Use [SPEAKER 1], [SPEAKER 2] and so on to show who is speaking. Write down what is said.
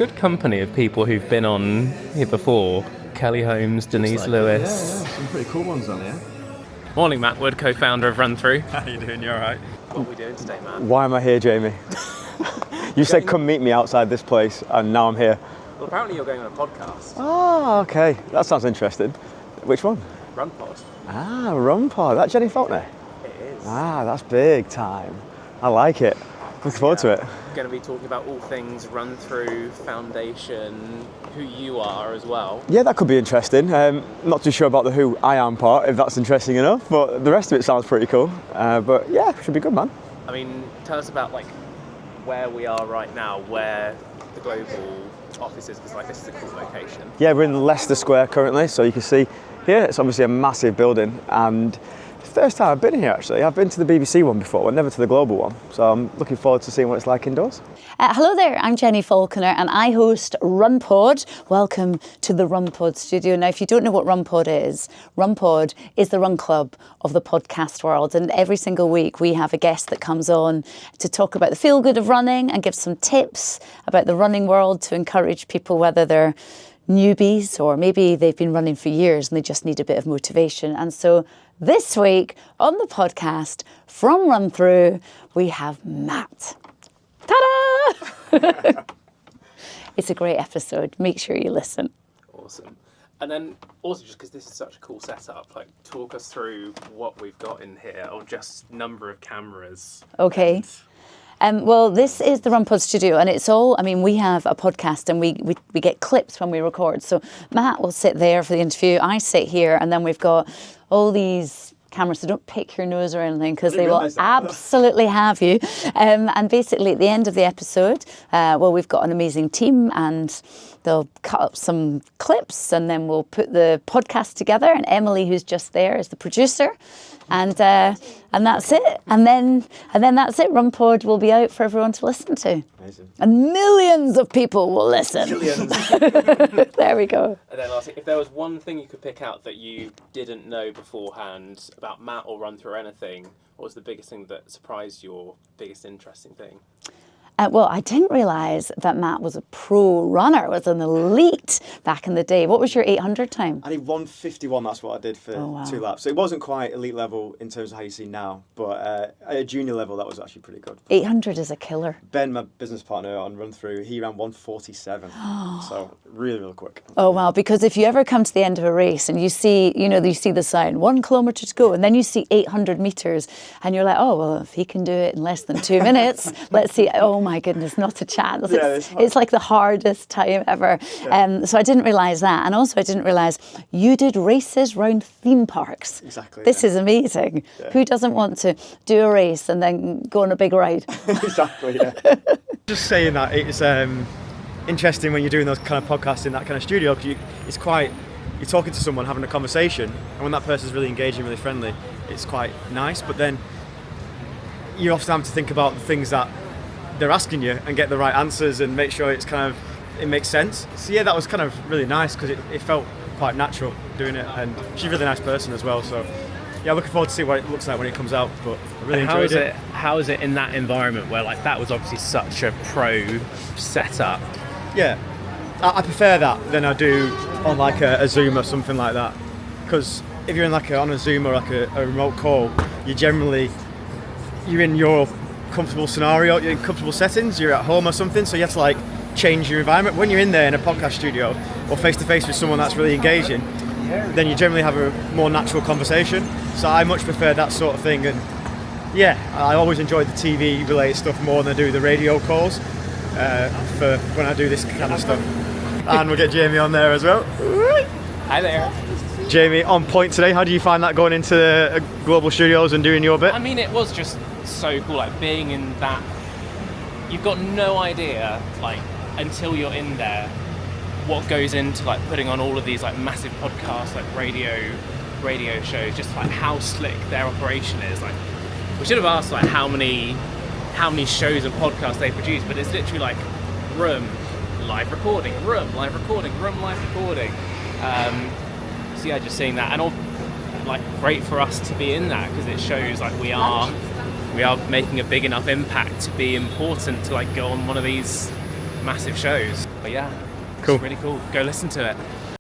[SPEAKER 1] good company of people who've been on here before. Kelly Holmes, Denise Lewis.
[SPEAKER 2] Yeah, some pretty cool ones on here.
[SPEAKER 1] Morning, Matt Wood, co-founder of RunThrough.
[SPEAKER 2] How you doing? You all right?
[SPEAKER 1] What are we doing today, Matt?
[SPEAKER 3] Why am I here, Jamie? You said come meet me outside this place, and now I'm here.
[SPEAKER 1] Well, apparently you're going on a podcast.
[SPEAKER 3] Oh, okay. That sounds interesting. Which one?
[SPEAKER 1] RunPod.
[SPEAKER 3] Ah, RunPod. That Jenni Falconer?
[SPEAKER 1] It is.
[SPEAKER 3] Ah, that's big time. I like it. Looking forward to it.
[SPEAKER 1] Going to be talking about all things RunThrough, Foundation, who you are as well.
[SPEAKER 3] Yeah, that could be interesting. Not too sure about the who I am part, if that's interesting enough, but the rest of it sounds pretty cool. But yeah, should be good, man.
[SPEAKER 1] I mean, tell us about like where we are right now, where the global office is, because like this is a cool location.
[SPEAKER 3] Yeah, we're in Leicester Square currently, so you can see here it's obviously a massive building, and it's the first time I've been here actually. I've been to the BBC one before, but never to the global one, so I'm looking forward to seeing what it's like indoors.
[SPEAKER 4] Hello there, I'm Jenni Falconer and I host RunPod. Welcome to the RunPod studio. Now, if you don't know what RunPod is the run club of the podcast world, and every single week we have a guest that comes on to talk about the feel good of running and give some tips about the running world to encourage people, whether they're newbies or maybe they've been running for years and they just need a bit of motivation. And so this week on the podcast from RunThrough, we have Matt. Ta-da! It's a great episode. Make sure you listen.
[SPEAKER 1] Awesome. And then also, just because this is such a cool setup, like talk us through what we've got in here, or just number of cameras.
[SPEAKER 4] Okay. Well, this is the RunPod studio, and it's all, I mean, we have a podcast and we get clips when we record. So Matt will sit there for the interview, I sit here, and then we've got all these cameras, so don't pick your nose or anything, because they will absolutely have you. And basically at the end of the episode, we've got an amazing team, and they'll cut up some clips, and then we'll put the podcast together, and Emily, who's just there, is the producer. And that's it. And then that's it. RunPod will be out for everyone to listen to.
[SPEAKER 3] Amazing.
[SPEAKER 4] And millions of people will listen.
[SPEAKER 1] Millions.
[SPEAKER 4] There we go.
[SPEAKER 1] And then lastly, if there was one thing you could pick out that you didn't know beforehand about Matt or RunThrough or anything, what was the biggest thing that surprised you, or biggest interesting thing?
[SPEAKER 4] Well, I didn't realise that Matt was a pro runner, was an elite back in the day. What was your 800 time?
[SPEAKER 3] I did 151, that's what I did for 2 laps. So it wasn't quite elite level in terms of how you see now, but at a junior level, that was actually pretty good.
[SPEAKER 4] 800 is a killer.
[SPEAKER 3] Ben, my business partner on RunThrough, he ran 147. So really, really quick.
[SPEAKER 4] Oh, wow. Because if you ever come to the end of a race and you see, you see the sign, 1 kilometre to go, and then you see 800 metres, and you're like, oh, well, if he can do it in less than 2 minutes, let's see. Oh, my goodness, not a chance.
[SPEAKER 3] Yeah,
[SPEAKER 4] it's like the hardest time ever.
[SPEAKER 3] Yeah.
[SPEAKER 4] So I didn't realise that. And also I didn't realise you did races round theme parks.
[SPEAKER 3] Exactly.
[SPEAKER 4] This is amazing.
[SPEAKER 3] Yeah.
[SPEAKER 4] Who doesn't want to do a race and then go on a big ride?
[SPEAKER 3] Exactly, yeah. Just saying that, it's interesting when you're doing those kind of podcasts in that kind of studio, because you're talking to someone, having a conversation, and when that person's really engaging, really friendly, it's quite nice. But then you often have to think about the things that they're asking you and get the right answers and make sure it makes sense. So yeah, that was kind of really nice, because it felt quite natural doing it, and she's a really nice person as well. So yeah, looking forward to see what it looks like when it comes out. But I really enjoyed it.
[SPEAKER 1] How is it in that environment where like that was obviously such a pro setup?
[SPEAKER 3] Yeah, I prefer that than I do on like a Zoom or something like that, because if you're in on a Zoom or like a remote call, you're in your comfortable scenario, you're in comfortable settings, you're at home or something, so you have to like change your environment. When you're in there in a podcast studio or face to face with someone that's really engaging, then you generally have a more natural conversation. So I much prefer that sort of thing, and yeah, I always enjoy the TV related stuff more than I do the radio calls for when I do this kind of stuff. And we'll get Jamie on there as well.
[SPEAKER 1] Hi there.
[SPEAKER 3] Jamie, on point today. How do you find that going into the global studios and doing your bit?
[SPEAKER 1] I mean, it was just so cool, like being in that. You've got no idea, like, until you're in there, what goes into like putting on all of these like massive podcasts, like radio shows, just like how slick their operation is. Like, we should have asked like how many shows and podcasts they produce, but it's literally like room, live recording, room, live recording, room, live recording. So yeah, just seeing that, and all like great for us to be in that, because it shows like we are making a big enough impact to be important to like go on one of these massive shows. But yeah,
[SPEAKER 3] Cool.
[SPEAKER 1] it's really cool. Go listen to it.